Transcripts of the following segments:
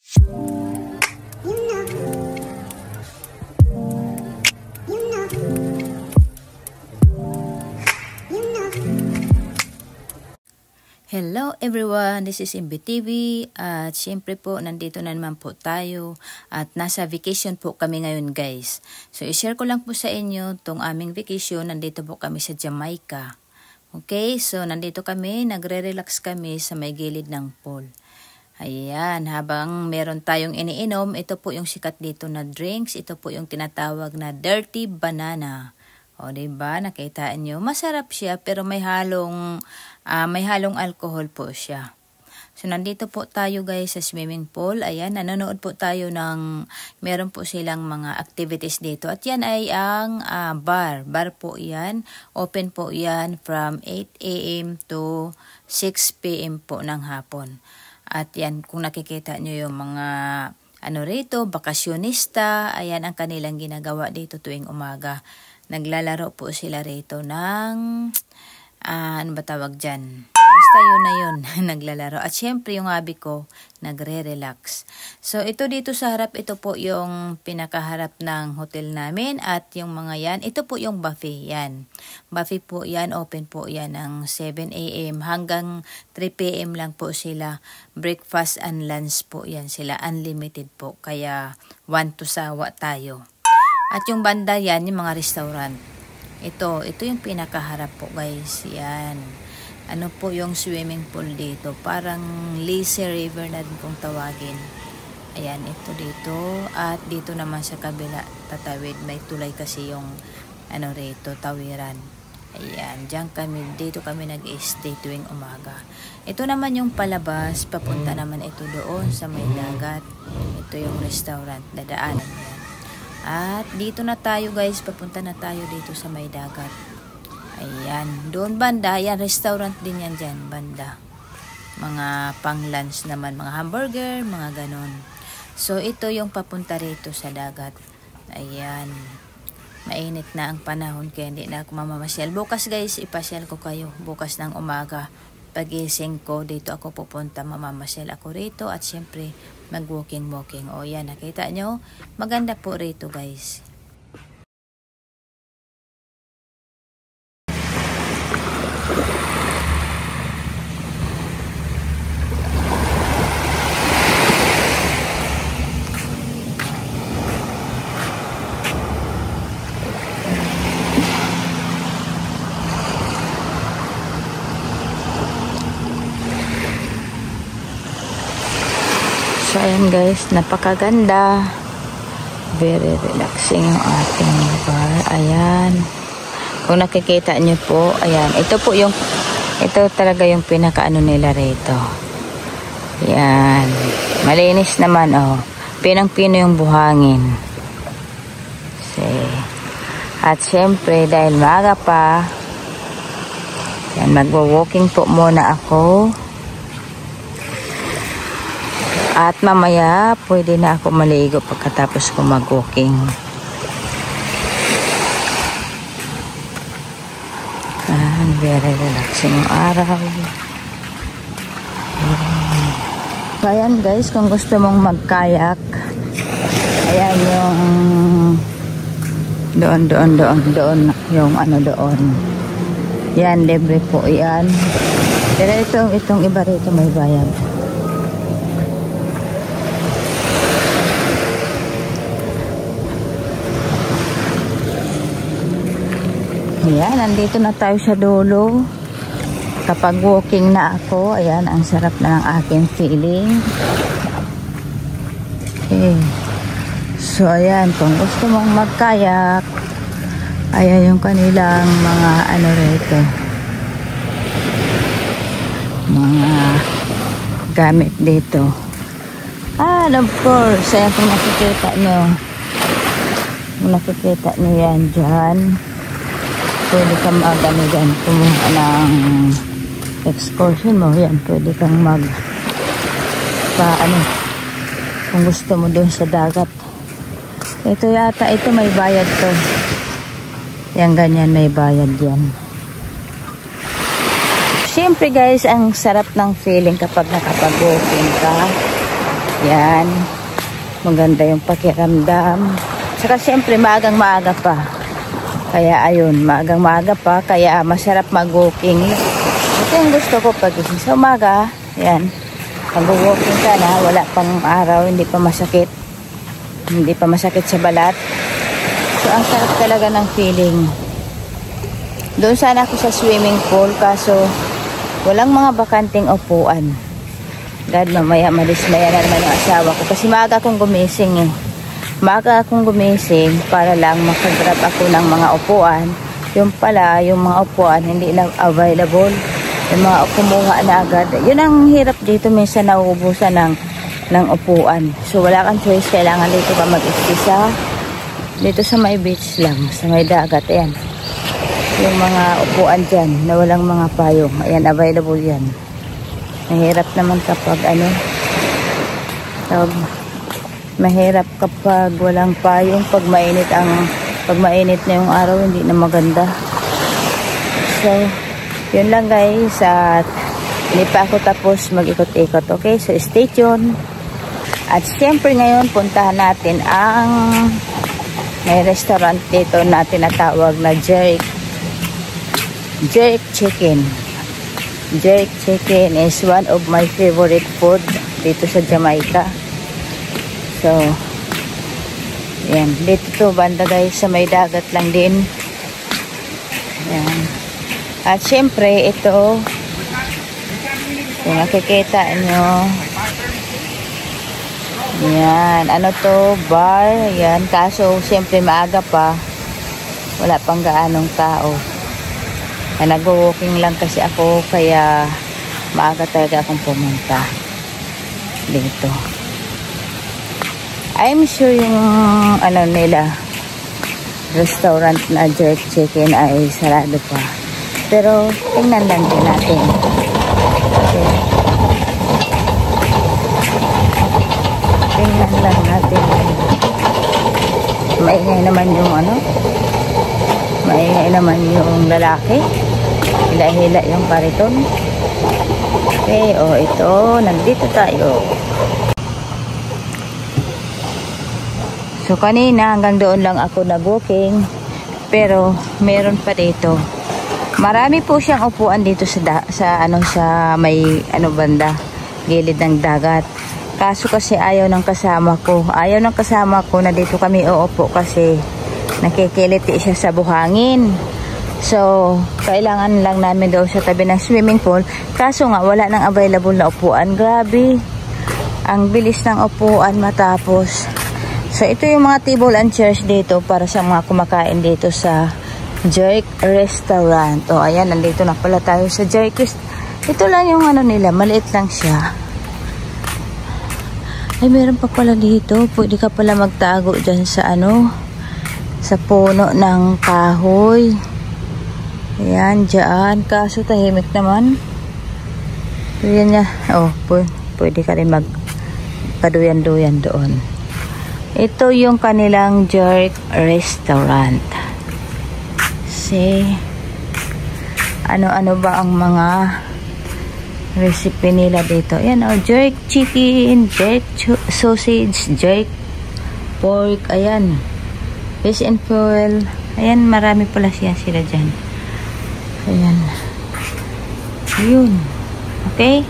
Hello everyone, this is MBTV at syempre po nandito na naman po tayo at nasa vacation po kami ngayon guys. So i-share ko lang po sa inyo tong aming vacation. Nandito po kami sa Jamaica. Okay, so nandito kami, nagre-relax kami sa may gilid ng pool. Ayan, habang meron tayong iniinom, ito po yung sikat dito na drinks. Ito po yung tinatawag na Dirty Banana. O diba, nakita nyo, masarap siya pero may halong alcohol po siya. So nandito po tayo guys sa swimming pool. Ayan, nanonood po tayo ng, meron po silang mga activities dito. At yan ay ang bar po yan. Open po yan from 8 AM to 6 PM po ng hapon. At yan, kung nakikita nyo yung mga rito, bakasyonista, ayan ang kanilang ginagawa dito tuwing umaga. Naglalaro po sila rito ng, ano ba tawag dyan? Basta yun na yun, naglalaro. At syempre yung hobby ko, nagre-relax. So ito dito sa harap, ito po yung pinakaharap ng hotel namin. At yung mga yan, ito po yung buffet yan. Buffet po yan, open po yan ng 7 AM hanggang 3 PM lang po sila. Breakfast and lunch po yan sila, unlimited po. Kaya 1 to sawa tayo. At yung banda yan, yung mga restaurant. Ito yung pinakaharap po guys. Yan. Ano po yung swimming pool dito. Parang lazy river na din kung tawagin. Ayan, ito dito. At dito naman sa kabila, tatawid. May tulay kasi yung, rito, tawiran. Ayan, dito kami nag-stay tuwing umaga. Ito naman yung palabas. Papunta naman ito doon sa may dagat. Ito yung restaurant. Dadaanan yan. At dito na tayo guys, papunta na tayo dito sa may dagat. Ayan, doon banda, ayan, restaurant din yan dyan, banda. Mga pang lunch naman, mga hamburger, mga ganon. So ito yung papunta rito sa dagat. Ayan, mainit na ang panahon kaya hindi na ako mamamasyal. Bukas guys, ipasyal ko kayo, bukas ng umaga. Pagising ko, dito ako pupunta, mamamasyal ako rito at syempre mag-walking. O yan, nakita nyo? Maganda po rito guys. So ayan guys, napakaganda. Very relaxing yung ating bar. Ayan. Kung nakikita nyo po, ayan. Ito talaga yung pinakaano nila rito. Ayan. Malinis naman, oh. Pinang-pino yung buhangin. At syempre, dahil maaga pa, ayan, magwa-walking po muna ako. At mamaya, pwede na ako maligo pagkatapos ko mag-walking. Very relaxing yung araw. So, ayan guys, kung gusto mong mag-kayak, ayan yung doon, yung doon. Yan, libre po yan. Pero itong iba rito may bayad. Ayan, nandito na tayo sa dulo. Kapag walking na ako, ayan, ang sarap na ng aking feeling. Okay. So, ayan, kung gusto mong mag-kayak, ayan yung kanilang mga rito. Mga gamit dito. And of course, ayan kung nakikita nyo yan dyan. Pwede kang dyan, kumuha ng excursion mo, yan, pwede kang kung gusto mo doon sa dagat. Ito yata, ito may bayad to. Yan, ganyan, may bayad yan. Siyempre guys, ang sarap ng feeling kapag nakapag-walking ka. Yan. Maganda yung pakiramdam. Saka siyempre maagang-maaga pa. Kaya ayun, maagang-maaga pa. Kaya masarap mag-walking. Ito yung gusto ko pagising sa umaga. Yan. Mag-walking ka na. Wala pang araw. Hindi pa masakit. Hindi pa masakit sa balat. So ang sarap talaga ng feeling. Doon sana ako sa swimming pool. Kaso walang mga bakanting upuan. Dahil mamaya malismaya na naman yung asawa ko. Kasi maaga akong gumising eh. Maaga akong gumising para lang makagrab ako ng mga upuan. Yung pala, yung mga upuan hindi na available. Yung mga kumuha na agad. Yun ang hirap dito. Minsan nauubusan ng upuan. So wala kang choice. Kailangan dito ka mag-ispisa. Dito sa may beach lang. Sa may dagat. Ayan. Yung mga upuan dyan na walang mga payong. Ayan, available yan. Mahirap naman kapag mahirap kapag walang payong. Pag mainit na yung araw, hindi na maganda. So, yun lang guys. At hindi pa ako tapos mag-ikot-ikot. Okay, so stay tuned. At siyempre ngayon, puntahan natin ang may restaurant dito na tinatawag na Jerk Chicken. Jerk Chicken is one of my favorite food dito sa Jamaica. So, yan. Dito to banda guys sa may dagat lang din. Yan. At syempre, ito, kung nakikita nyo, yan. Ano to? Bar. Yan. Kaso, syempre maaga pa. Wala pang gaanong tao. Nag-walking lang kasi ako kaya maaga talaga akong pumunta dito. I'm sure yung nila restaurant na Jerk Chicken ay sarado pa. Pero tingnan lang din natin. Okay. Tingnan lang natin. Maingay naman yung maingay naman yung lalaki. Hila-hila yung kariton. Okay, ito. Nandito tayo. So, kanina hanggang doon lang ako nag-walking. Pero, meron pa dito. Marami po siyang upuan dito sa may banda. Gilid ng dagat. Kaso kasi ayaw ng kasama ko. Ayaw ng kasama ko na dito kami uupo kasi nakikiliti siya sa buhangin. So, kailangan lang namin daw sa tabi ng swimming pool. Kaso nga, wala nang available na upuan. Grabe. Ang bilis ng upuan matapos. So, ito yung mga table and chairs dito para sa mga kumakain dito sa Jerk Restaurant. Ayan, nandito na pala tayo sa Jerk. Ito lang yung nila. Maliit lang siya. Ay, meron pa pala dito. Pwede ka pala magtago dyan sa sa puno ng kahoy. Ayan, dyan. Kaso tahimik naman. Pwede niya. Pwede ka rin magpaduyan-duyan doon. Ito yung kanilang Jerk Restaurant. Ano ba ang mga recipe nila dito? Ayan, jerk chicken, jerk sausage, jerk pork, ayan. Fish and fuel. Ayan, marami pala sila dyan. Ayan. Yun. Okay?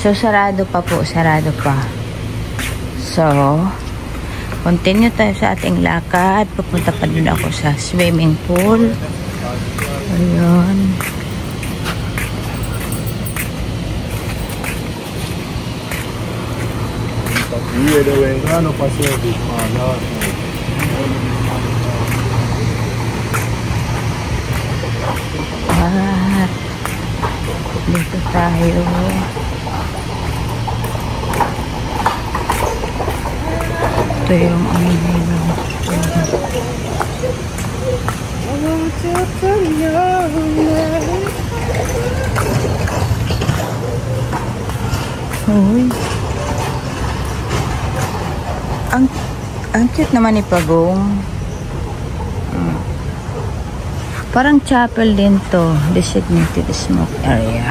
So, sarado pa po. Sarado pa. So, continue tayo sa ating lakad. Pupunta pa din ako sa swimming pool. Ayan. Dito tayo. Ito yung nila. Uy. Ang cute naman ni Pagong. Parang chapel din to. Designated smoke area.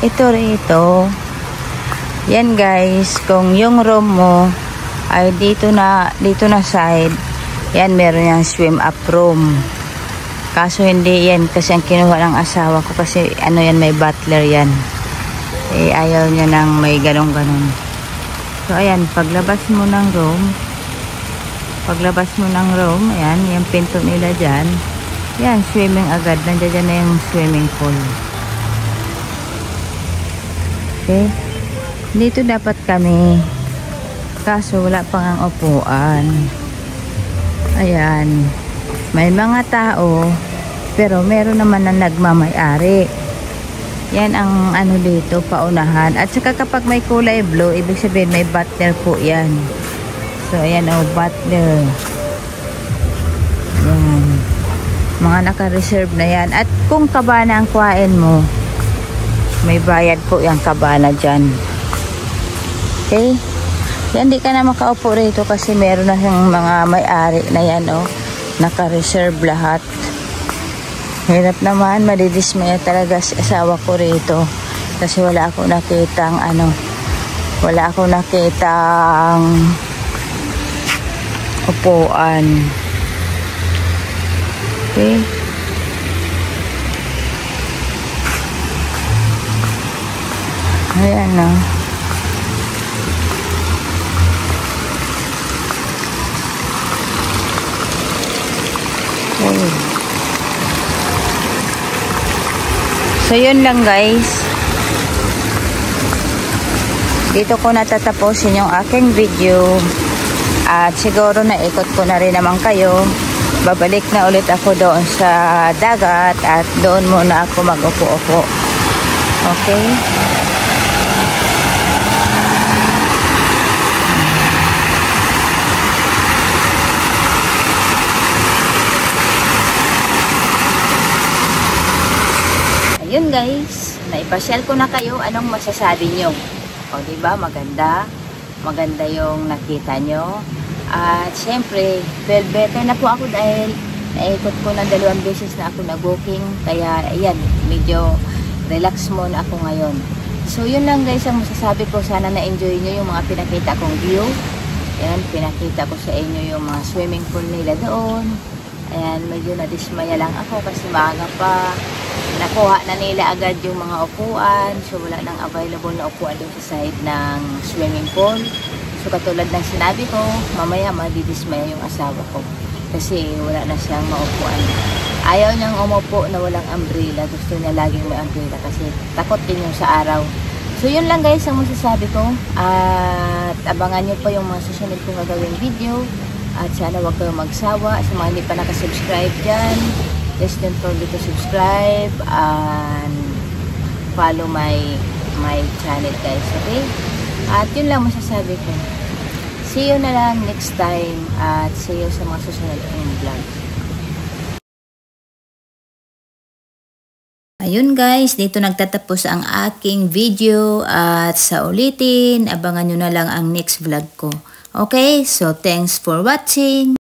ito rito. Yan guys, kung yung room mo ay dito na side, yan meron yung swim up room. Kaso hindi yan kasi ang kinuha ng asawa ko kasi ano yan, may butler yan. Eh ayaw niya nang may ganun-ganun. So ayan, paglabas mo ng room, ayan, yung pinto nila dyan, yan, swimming agad. Nandiyan na yung swimming pool. Okay. Dito dapat kami. Kaso wala pang ang upuan. Ayan. May mga tao. Pero meron naman na nagmamay-ari. Yan ang ano dito, paunahan. At saka kapag may kulay blue, ibig sabihin may butler po yan. So ayan o, butler. Yan. Mga naka-reserve na yan. At kung kabana ang kuhain mo, may bayad po yung kabana dyan. Okay? Yan, di ka na makaupo rito kasi meron na yung mga may-ari na yan, oh. Naka-reserve lahat. Hirap naman, madidismaya talaga si asawa ko rito. Kasi wala akong nakitang, upuan. Okay? Ayan, oh. So yun lang guys, dito ko natatapusin yung aking video at siguro naikot ko na rin naman kayo. Babalik na ulit ako doon sa dagat at doon muna ako mag-upo-upo. Okay? Ayun guys, naipasyal ko na kayo. Anong masasabi nyo? O diba, maganda yung nakita nyo. At syempre, feel better na po ako dahil naikot ko na 2 beses na ako nag-booking. Kaya ayan, medyo relax muna ako ngayon. So yun lang guys ang masasabi ko. Sana na-enjoy nyo yung mga pinakita kong view. Ayan, pinakita ko sa inyo yung mga swimming pool nila doon. Ayan, medyo nadismaya lang ako kasi maaga pa. Nakuha na nila agad yung mga upuan. So wala nang available na upuan doon sa side ng swimming pool. So katulad ng sinabi ko, mamaya madidismaya yung asawa ko. Kasi wala na siyang maupuan. Ayaw niyang umupo na walang umbrella. Gusto niya laging may umbrella kasi takot din yung sa araw. So yun lang guys ang masasabi ko. At abangan nyo pa yung mga susunod kong gagawing video. At sana huwag kayong magsawa. Sa mga hindi pa nakasubscribe dyan, please don't forget to subscribe and follow my channel guys, okay? At yun lang masasabi ko. See you na lang next time at see you sa mga susunod kong vlog. Ayun guys, dito nagtatapos ang aking video at sa ulitin, abangan nyo na lang ang next vlog ko. Okay, so thanks for watching.